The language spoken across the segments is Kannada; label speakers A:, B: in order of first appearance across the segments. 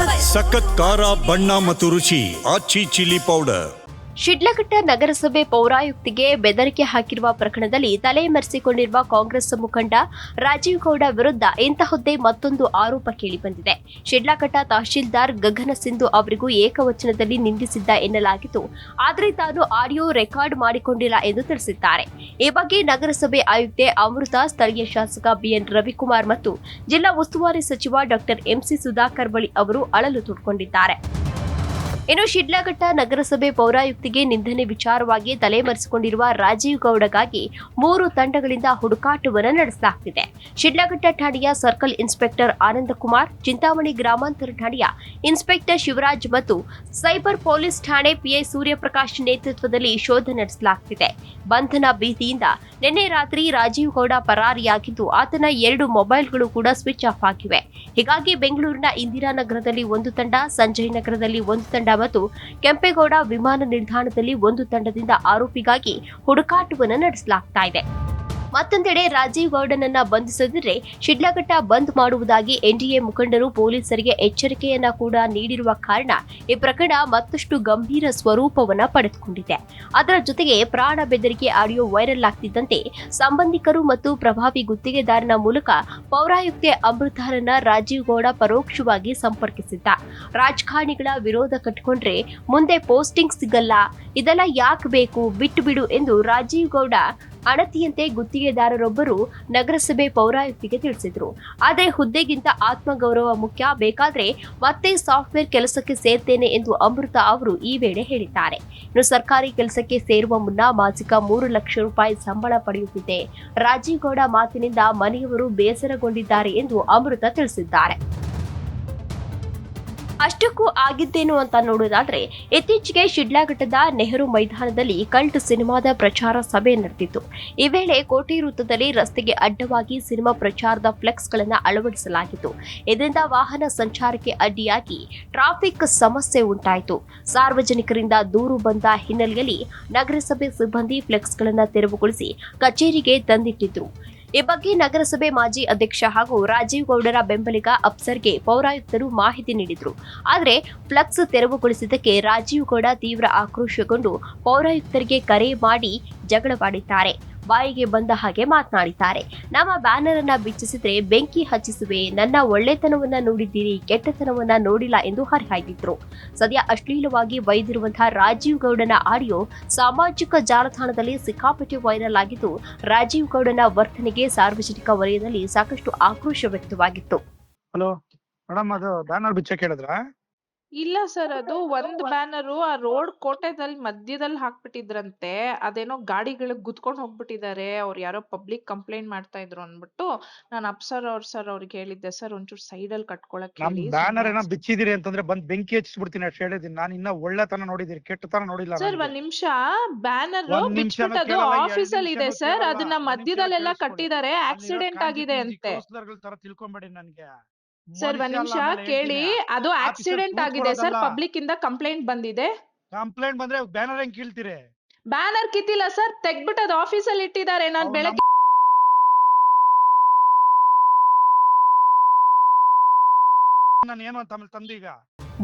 A: ಸಖತ್ ಖಾರ ಬಣ್ಣ ಮತ್ತು ರುಚಿ ಆಚಿ ಚಿಲ್ಲಿ ಪೌಡರ್.
B: ಶಿಡ್ಲಘಟ್ಟ ನಗರಸಭೆ ಪೌರಾಯುಕ್ತಿಗೆ ಬೆದರಿಕೆ ಹಾಕಿರುವ ಪ್ರಕರಣದಲ್ಲಿ ತಲೆಮರೆಸಿಕೊಂಡಿರುವ ಕಾಂಗ್ರೆಸ್ ಮುಖಂಡ ರಾಜೀವ್ ಗೌಡ ವಿರುದ್ಧ ಇಂತಹದ್ದೇ ಮತ್ತೊಂದು ಆರೋಪ ಕೇಳಿಬಂದಿದೆ. ಶಿಡ್ಲಘಟ್ಟ ತಹಶೀಲ್ದಾರ್ ಗಗನ ಸಿಂಧು ಅವರಿಗೂ ಏಕವಚನದಲ್ಲಿ ನಿಂದಿಸಿದ್ದ ಎನ್ನಲಾಗಿದ್ದು, ಆದರೆ ತಾನು ಆಡಿಯೋ ರೆಕಾರ್ಡ್ ಮಾಡಿಕೊಂಡಿಲ್ಲ ಎಂದು ತಿಳಿಸಿದ್ದಾರೆ. ಈ ಬಗ್ಗೆ ನಗರಸಭೆ ಆಯುಕ್ತೆ ಅಮೃತ, ಸ್ಥಳೀಯ ಶಾಸಕ ಬಿಎನ್ ರವಿಕುಮಾರ್ ಮತ್ತು ಜಿಲ್ಲಾ ಉಸ್ತುವಾರಿ ಸಚಿವ ಡಾ ಎಂಸಿ ಸುಧಾಕರ್ ಬಳಿ ಅವರು ಅಳಲು ತೋಡಿಕೊಂಡಿದ್ದಾರೆ. ಇನ್ನು ಶಿಡ್ಲಘಟ್ಟ ನಗರಸಭೆ ಪೌರಾಯುಕ್ತಿಗೆ ನಿಂದನೆ ವಿಚಾರವಾಗಿ ತಲೆಮರೆಸಿಕೊಂಡಿರುವ ರಾಜೀವ್ ಗೌಡಗಾಗಿ 3 ತಂಡಗಳಿಂದ ಹುಡುಕಾಟವನ್ನು ನಡೆಸಲಾಗುತ್ತಿದೆ. ಶಿಡ್ಲಘಟ್ಟ ಠಾಣೆಯ ಸರ್ಕಲ್ ಇನ್ಸ್ಪೆಕ್ಟರ್ ಆನಂದಕುಮಾರ್, ಚಿಂತಾಮಣಿ ಗ್ರಾಮಾಂತರ ಠಾಣೆಯ ಇನ್ಸ್ಪೆಕ್ಟರ್ ಶಿವರಾಜ್ ಮತ್ತು ಸೈಬರ್ ಪೊಲೀಸ್ ಠಾಣೆ ಪಿಐ ಸೂರ್ಯಪ್ರಕಾಶ್ ನೇತೃತ್ವದಲ್ಲಿ ಶೋಧ ನಡೆಸಲಾಗುತ್ತಿದೆ. ಬಂಧನ ಭೀತಿಯಿಂದ ನಿನ್ನೆ ರಾತ್ರಿ ರಾಜೀವ್ ಗೌಡ ಪರಾರಿಯಾಗಿದ್ದು, ಆತನ 2 ಮೊಬೈಲ್ಗಳು ಕೂಡ ಸ್ವಿಚ್ ಆಫ್ ಆಗಿವೆ. ಹೀಗಾಗಿ ಬೆಂಗಳೂರಿನ ಇಂದಿರಾನಗರದಲ್ಲಿ 1 ತಂಡ, ಸಂಜಯ್ ನಗರದಲ್ಲಿ 1 ತಂಡ ಮತ್ತು ಕೆಂಪೇಗೌಡ ವಿಮಾನ ನಿಲ್ದಾಣದಲ್ಲಿ 1 ತಂಡದಿಂದ ಆರೋಪಿಗಾಗಿ ಹುಡುಕಾಟವನ್ನು ನಡೆಸಲಾಗ್ತಾ ಇದೆ. ಮತ್ತೊಂದೆಡೆ ರಾಜೀವ್ ಗೌಡನನ್ನ ಬಂಧಿಸದಿದ್ದರೆ ಶಿಡ್ಲಘಟ್ಟ ಬಂದ್ ಮಾಡುವುದಾಗಿ ಎನ್ಡಿಎ ಮುಖಂಡರು ಪೊಲೀಸರಿಗೆ ಎಚ್ಚರಿಕೆಯನ್ನ ಕೂಡ ನೀಡಿರುವ ಕಾರಣ ಈ ಪ್ರಕರಣ ಮತ್ತಷ್ಟು ಗಂಭೀರ ಸ್ವರೂಪವನ್ನ ಪಡೆದುಕೊಂಡಿದೆ. ಅದರ ಜೊತೆಗೆ ಪ್ರಾಣ ಬೆದರಿಕೆ ಆಡಿಯೋ ವೈರಲ್ ಆಗ್ತಿದ್ದಂತೆ ಸಂಬಂಧಿಕರು ಮತ್ತು ಪ್ರಭಾವಿ ಗುತ್ತಿಗೆದಾರನ ಮೂಲಕ ಪೌರಾಯುಕ್ತೆ ಅಮೃತರನ್ನ ರಾಜೀವ್ ಗೌಡ ಪರೋಕ್ಷವಾಗಿ ಸಂಪರ್ಕಿಸಿದ್ದ. ರಾಜಕಾರಣಿಗಳ ವಿರೋಧ ಕಟ್ಟಿಕೊಂಡ್ರೆ ಮುಂದೆ ಪೋಸ್ಟಿಂಗ್ ಸಿಗಲ್ಲ, ಇದೆಲ್ಲ ಯಾಕೆ ಬೇಕು, ಬಿಟ್ಟು ಬಿಡು ಎಂದು ರಾಜೀವ್ ಗೌಡ ಅಣತಿಯಂತೆ ಗುತ್ತಿಗೆದಾರರೊಬ್ಬರು ನಗರಸಭೆ ಪೌರಾಯುಕ್ತಿಗೆ ತಿಳಿಸಿದ್ರು. ಆದರೆ ಹುದ್ದೆಗಿಂತ ಆತ್ಮಗೌರವ ಮುಖ್ಯ, ಬೇಕಾದ್ರೆ ಮತ್ತೆ ಸಾಫ್ಟ್ವೇರ್ ಕೆಲಸಕ್ಕೆ ಸೇರ್ತೇನೆ ಎಂದು ಅಮೃತ ಅವರು ಈ ವೇಳೆ ಹೇಳಿದ್ದಾರೆ. ಇನ್ನು ಸರ್ಕಾರಿ ಕೆಲಸಕ್ಕೆ ಸೇರುವ ಮುನ್ನ ಮಾಸಿಕ 3 ಲಕ್ಷ ರೂಪಾಯಿ ಸಂಬಳ ಪಡೆಯುತ್ತಿದ್ದೆ. ರಾಜೀವ್ ಗೌಡ ಮಾತಿನಿಂದ ಮನೆಯವರು ಬೇಸರಗೊಂಡಿದ್ದಾರೆ ಎಂದು ಅಮೃತ ತಿಳಿಸಿದ್ದಾರೆ. ಅಷ್ಟಕ್ಕೂ ಆಗಿದ್ದೇನು ಅಂತ ನೋಡೋದಾದ್ರೆ, ಇತ್ತೀಚೆಗೆ ಶಿಡ್ಲಘಟ್ಟದ ನೆಹರು ಮೈದಾನದಲ್ಲಿ ಕಲ್ಟ್ ಸಿನಿಮಾದ ಪ್ರಚಾರ ಸಭೆ ನಡೆದಿತ್ತು. ಈ ವೇಳೆ ಕೋಟೆ ವೃತ್ತದಲ್ಲಿ ರಸ್ತೆಗೆ ಅಡ್ಡವಾಗಿ ಸಿನಿಮಾ ಪ್ರಚಾರದ ಫ್ಲೆಕ್ಸ್ಗಳನ್ನು ಅಳವಡಿಸಲಾಗಿತ್ತು. ಇದರಿಂದ ವಾಹನ ಸಂಚಾರಕ್ಕೆ ಅಡ್ಡಿಯಾಗಿ ಟ್ರಾಫಿಕ್ ಸಮಸ್ಯೆ ಉಂಟಾಯಿತು. ಸಾರ್ವಜನಿಕರಿಂದ ದೂರು ಬಂದ ಹಿನ್ನೆಲೆಯಲ್ಲಿ ನಗರಸಭೆ ಸಿಬ್ಬಂದಿ ಫ್ಲೆಕ್ಸ್ಗಳನ್ನು ತೆರವುಗೊಳಿಸಿ ಕಚೇರಿಗೆ ತಂದಿಟ್ಟಿದ್ರು. ಈ ಬಗ್ಗೆ ನಗರಸಭೆ ಮಾಜಿ ಅಧ್ಯಕ್ಷ ಹಾಗೂ ರಾಜೀವ್ ಗೌಡರ ಬೆಂಬಲಿಗ ಅಫ್ಸರ್ಗೆ ಪೌರಾಯುಕ್ತರು ಮಾಹಿತಿ ನೀಡಿದ್ರು. ಆದರೆ ಫ್ಲೆಕ್ಸ್ ತೆರವುಗೊಳಿಸಿದ್ದಕ್ಕೆ ರಾಜೀವ್ ಗೌಡ ತೀವ್ರ ಆಕ್ರೋಶಗೊಂಡು ಪೌರಾಯುಕ್ತರಿಗೆ ಕರೆ ಮಾಡಿ ಜಗಳವಾಡಿದ್ದಾರೆ. ಬಾಯಿಗೆ ಬಂದ ಹಾಗೆ ಮಾತನಾಡಿದ್ದಾರೆ. ನಮ್ಮ ಬ್ಯಾನರ್ ಅನ್ನ ಬಿಚ್ಚಿಸಿದ್ರೆ ಬೆಂಕಿ ಹಚ್ಚಿಸುವೆ, ನನ್ನ ಒಳ್ಳೆತನವನ್ನ ನೋಡಿದ್ದೀರಿ, ಕೆಟ್ಟತನವನ್ನ ನೋಡಿಲ್ಲ ಎಂದು ಹರಿಹಾಯ್ದಿದ್ರು. ಸದ್ಯ ಅಶ್ಲೀಲವಾಗಿ ಬೈದಿರುವಂತಹ ರಾಜೀವ್ ಗೌಡನ ಆಡಿಯೋ ಸಾಮಾಜಿಕ ಜಾಲತಾಣದಲ್ಲಿ ಸಿಕ್ಕಾಪಟ್ಟೆ ವೈರಲ್ ಆಗಿದ್ದು, ರಾಜೀವ್ ಗೌಡನ ವರ್ತನೆಗೆ ಸಾರ್ವಜನಿಕ ವಲಯದಲ್ಲಿ ಸಾಕಷ್ಟು ಆಕ್ರೋಶ ವ್ಯಕ್ತವಾಗಿತ್ತು.
C: ಹಲೋ ಮೇಡಮ್, ಅದು ಬ್ಯಾನರ್ ಬಿಚ್ಚಕ್ಕೆ ಹೇಳಿದ್ರಾ?
D: ಇಲ್ಲ ಸರ್, ಅದು ಒಂದ್ ಬ್ಯಾನರು ಆ ರೋಡ್ ಕೋಟೆದಲ್ಲಿ ಮಧ್ಯದಲ್ಲಿ ಹಾಕ್ಬಿಟ್ಟಿದ್ರಂತೆ. ಅದೇನೋ ಗಾಡಿಗಳಿಗೆ ಗುದ್ಕೊಂಡ್ ಹೋಗ್ಬಿಟ್ಟಿದ್ದಾರೆ, ಅವ್ರು ಯಾರೋ ಪಬ್ಲಿಕ್ ಕಂಪ್ಲೇಂಟ್ ಮಾಡ್ತಾ ಇದ್ರು ಅನ್ಬಿಟ್ಟು ನಾನು ಅಪ್ಸರ್ ಅವ್ರಿಗೆ ಹೇಳಿದ್ದೆ, ಸರ್ ಒಂಚೂರು ಸೈಡ್ ಅಲ್ಲಿ ಕಟ್ಕೊಳಕ್
C: ನಮ್
D: ಹೇಳಿ.
C: ಬ್ಯಾನರ್ ಏನೋ ಬಿಚ್ಚಿದಿರಿ ಅಂತಂದ್ರೆ ಬಂದ್ ಬೆಂಕಿ ಹಚ್ಚಿಸ್ಬಿಡ್ತೀನಿ ಅಷ್ಟು ಹೇಳಿದೀನಿ. ನಾನು ಇನ್ನ ಒಳ್ಳೆತನ ನೋಡಿದಿರಿ, ಕೆಟ್ಟತನ ನೋಡಿಲ್ಲ.
D: ಸರ್ ಒಂದ್ ನಿಮಿಷ, ಬ್ಯಾನರ್
C: ಒಂದ್ ನಿಮಿಷನೂ
D: ಬಿಚ್ಬಿಟ್ಟು
C: ಕೇಳಲ್ಲ,
D: ಆಫೀಸ್ ಅಲ್ಲಿ ಇದೆ
C: ನಿಮಿಷನೂ
D: ಸರ್,
C: ಕೇಳಲ್ಲ.
D: ಅದನ್ನ ಮಧ್ಯದಲ್ಲೆಲ್ಲ ಕಟ್ಟಿದ್ದಾರೆ, ಆಕ್ಸಿಡೆಂಟ್ ಆಗಿದೆ ಅಂತೆ.
C: ತರ ತಿಳ್ಕೊಂಬೇಡಿ ನನ್ಗೆ.
D: ಸರ್ ಒಂದ್ ನಿಮಿಷ ಕೇಳಿ, ಅದು ಆಕ್ಸಿಡೆಂಟ್ ಆಗಿದೆ ಸರ್, ಪಬ್ಲಿಕ್ ಇಂದ ಕಂಪ್ಲೇಂಟ್ ಬಂದಿದೆ.
C: ಕಂಪ್ಲೇಂಟ್ ಬಂದ್ರೆ ಬ್ಯಾನರ್ ಹೆಂಗ್ ಕೀಳ್ತೀರಿ?
D: ಬ್ಯಾನರ್ ಕಿತ್ತಿಲ್ಲ ಸರ್, ತೆಗ್ಬಿಟ್ಟು ಅದು ಆಫೀಸ್ ಅಲ್ಲಿ ಇಟ್ಟಿದ್ದಾರೆ. ನಾನ್ ಬೆಳಗ್ಗೆ
C: ನಾನು ಏನು ಅಂತ ಆಮೇಲೆ ತಂದೀಗ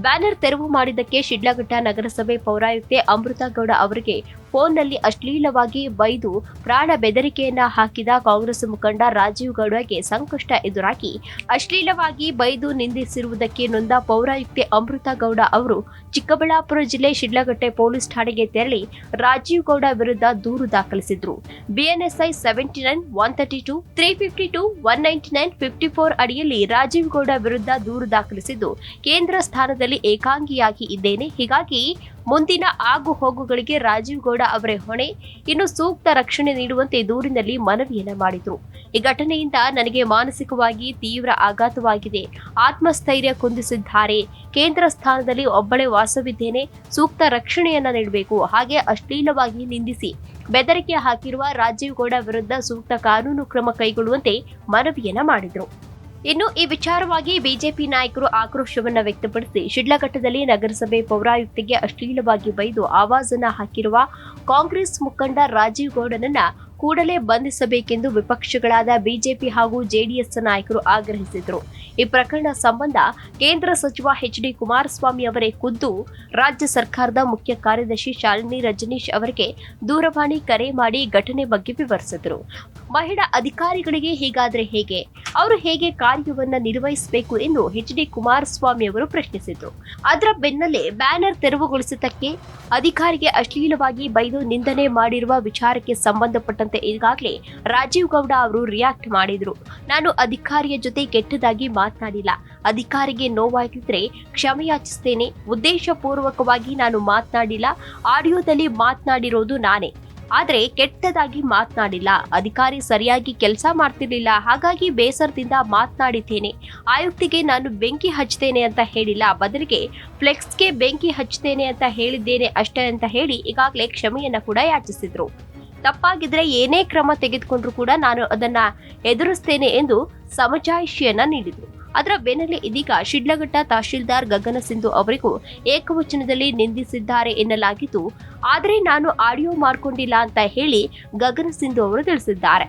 B: ಬ್ಯಾನರ್ ತೆರವು ಮಾಡಿದ್ದಕ್ಕೆ ಶಿಡ್ಲಘಟ್ಟ ನಗರಸಭೆ ಪೌರಾಯುಕ್ತೆ ಅಮೃತ ಗೌಡ ಅವರಿಗೆ ಫೋನ್ನಲ್ಲಿ ಅಶ್ಲೀಲವಾಗಿ ಬೈದು ಪ್ರಾಣ ಬೆದರಿಕೆಯನ್ನ ಹಾಕಿದ ಕಾಂಗ್ರೆಸ್ ಮುಖಂಡ ರಾಜೀವ್ ಗೌಡಗೆ ಸಂಕಷ್ಟ ಎದುರಾಗಿ ಅಶ್ಲೀಲವಾಗಿ ಬೈದು ನಿಂದಿಸಿರುವುದಕ್ಕೆ ನೊಂದ ಪೌರಾಯುಕ್ತೆ ಅಮೃತ ಗೌಡ ಅವರು ಚಿಕ್ಕಬಳ್ಳಾಪುರ ಜಿಲ್ಲೆ ಶಿಡ್ಲಘಟ್ಟ ಪೊಲೀಸ್ ಠಾಣೆಗೆ ತೆರಳಿ ರಾಜೀವ್ ಗೌಡ ವಿರುದ್ಧ ದೂರು ದಾಖಲಿಸಿದ್ರು. ಬಿಎನ್ಎಸ್ಐ 79, 132, 352, 199, 54 ಅಡಿಯಲ್ಲಿ ರಾಜೀವ್ ಗೌಡ ವಿರುದ್ಧ ದೂರು ದಾಖಲಿಸಿದ್ದು, ಕೇಂದ್ರ ಸ್ಥಾನದಲ್ಲಿ ಏಕಾಂಗಿಯಾಗಿ ಇದ್ದೇನೆ, ಹೀಗಾಗಿ ಮುಂದಿನ ಆಗು ಹೋಗುಗಳಿಗೆ ರಾಜೀವ್ ಗೌಡ ಅವರೇ ಹೊಣೆ, ಇನ್ನು ಸೂಕ್ತ ರಕ್ಷಣೆ ನೀಡುವಂತೆ ದೂರಿನಲ್ಲಿ ಮನವಿಯನ್ನ ಮಾಡಿದ್ರು. ಈ ಘಟನೆಯಿಂದ ನನಗೆ ಮಾನಸಿಕವಾಗಿ ತೀವ್ರ ಆಘಾತವಾಗಿದೆ, ಆತ್ಮಸ್ಥೈರ್ಯ ಕುಂದಿಸಿದ್ದಾರೆ, ಕೇಂದ್ರ ಸ್ಥಾನದಲ್ಲಿ ಒಬ್ಬಳೇ ವಾಸವಿದ್ದೇನೆ, ಸೂಕ್ತ ರಕ್ಷಣೆಯನ್ನ ನೀಡಬೇಕು, ಹಾಗೆ ಅಶ್ಲೀಲವಾಗಿ ನಿಂದಿಸಿ ಬೆದರಿಕೆ ಹಾಕಿರುವ ರಾಜೀವ್ ಗೌಡ ವಿರುದ್ಧ ಸೂಕ್ತ ಕಾನೂನು ಕ್ರಮ ಕೈಗೊಳ್ಳುವಂತೆ ಮನವಿಯನ್ನ ಮಾಡಿದ್ರು. ಇನ್ನು ಈ ವಿಚಾರವಾಗಿ ಬಿಜೆಪಿ ನಾಯಕರು ಆಕ್ರೋಶವನ್ನ ವ್ಯಕ್ತಪಡಿಸಿ ಶಿಡ್ಲಘಟ್ಟದಲ್ಲಿ ನಗರಸಭೆ ಪೌರಾಯುಕ್ತಿಗೆ ಅಶ್ಲೀಲವಾಗಿ ಬೈದು ಆವಾಜನ್ನ ಹಾಕಿರುವ ಕಾಂಗ್ರೆಸ್ ಮುಖಂಡ ರಾಜೀವ್ ಗೌಡನನ್ನ ಕೂಡಲೇ ಬಂಧಿಸಬೇಕೆಂದು ವಿಪಕ್ಷಗಳಾದ ಬಿಜೆಪಿ ಹಾಗೂ ಜೆಡಿಎಸ್ ನಾಯಕರು ಆಗ್ರಹಿಸಿದರು. ಈ ಪ್ರಕರಣ ಸಂಬಂಧ ಕೇಂದ್ರ ಸಚಿವ ಎಚ್.ಡಿ. ಕುಮಾರಸ್ವಾಮಿ ಅವರೇ ಖುದ್ದು ರಾಜ್ಯ ಸರ್ಕಾರದ ಮುಖ್ಯ ಕಾರ್ಯದರ್ಶಿ ಶಾಲಿನಿ ರಜನೀಶ್ ಅವರಿಗೆ ದೂರವಾಣಿ ಕರೆ ಮಾಡಿ ಘಟನೆ ಬಗ್ಗೆ ವಿವರಿಸಿದರು. ಮಹಿಳಾ ಅಧಿಕಾರಿಗಳಿಗೆ ಹೀಗಾದ್ರೆ ಹೇಗೆ, ಅವರು ಹೇಗೆ ಕಾರ್ಯವನ್ನ ನಿರ್ವಹಿಸಬೇಕು ಎಂದು ಎಚ್.ಡಿ. ಕುಮಾರಸ್ವಾಮಿ ಅವರು ಪ್ರಶ್ನಿಸಿದರು. ಅದರ ಬೆನ್ನಲ್ಲೇ ಬ್ಯಾನರ್ ತೆರವುಗೊಳಿಸಿದ್ದಕ್ಕೆ ಅಧಿಕಾರಿಗೆ ಅಶ್ಲೀಲವಾಗಿ ಬೈದು ನಿಂದನೆ ಮಾಡಿರುವ ವಿಚಾರಕ್ಕೆ ಸಂಬಂಧಪಟ್ಟಂತೆ ಈಗಾಗಲೇ ರಾಜೀವ್ ಗೌಡ ಅವರು ರಿಯಾಕ್ಟ್ ಮಾಡಿದ್ರು. ನಾನು ಅಧಿಕಾರಿಯ ಜೊತೆ ಕೆಟ್ಟದಾಗಿ ಮಾತನಾಡಿಲ್ಲ. ಅಧಿಕಾರಿಗೆ ನೋವಾಗಿದ್ರೆ ಕ್ಷಮೆಯಾಚಿಸ್ತೇನೆ. ಉದ್ದೇಶಪೂರ್ವಕವಾಗಿ ನಾನು ಮಾತನಾಡಿಲ್ಲ. ಆಡಿಯೋದಲ್ಲಿ ಮಾತನಾಡಿರೋದು ನಾನೇ, ಆದರೆ ಕೆಟ್ಟದಾಗಿ ಮಾತನಾಡಿಲ್ಲ. ಅಧಿಕಾರಿ ಸರಿಯಾಗಿ ಕೆಲಸ ಮಾಡ್ತಿರ್ಲಿಲ್ಲ, ಹಾಗಾಗಿ ಬೇಸರದಿಂದ ಮಾತನಾಡಿದ್ದೇನೆ. ಆಯುಕ್ತಿಗೆ ನಾನು ಬೆಂಕಿ ಹಚ್ತೇನೆ ಅಂತ ಹೇಳಿಲ್ಲ, ಬದಲಿಗೆ ಫ್ಲೆಕ್ಸ್ಗೆ ಬೆಂಕಿ ಹಚ್ತೇನೆ ಅಂತ ಹೇಳಿದ್ದೇನೆ ಅಷ್ಟೇ ಅಂತ ಹೇಳಿ ಈಗಾಗಲೇ ಕ್ಷಮೆಯನ್ನ ಕೂಡ ಯಾಚಿಸಿದ್ರು. ತಪ್ಪಾಗಿದ್ರೆ ಏನೇ ಕ್ರಮ ತೆಗೆದುಕೊಂಡ್ರು ಕೂಡ ನಾನು ಅದನ್ನ ಎದುರಿಸ್ತೇನೆ ಎಂದು ಸಮಜಾಯಿಷಿಯನ್ನ ನೀಡಿದ್ರು. ಅದರ ಬೆನ್ನಲ್ಲೇ ಇದೀಗ ಶಿಡ್ಲಘಟ್ಟ ತಹಶೀಲ್ದಾರ್ ಗಗನ ಸಿಂಧು ಅವರಿಗೂ ಏಕವಚನದಲ್ಲಿ ನಿಂದಿಸಿದ್ದಾರೆ ಎನ್ನಲಾಗಿದ್ದು, ಆದರೆ ನಾನು ಆಡಿಯೋ ಮಾಡ್ಕೊಂಡಿಲ್ಲ ಅಂತ ಹೇಳಿ ಗಗನ ಸಿಂಧು ಅವರು ತಿಳಿಸಿದ್ದಾರೆ.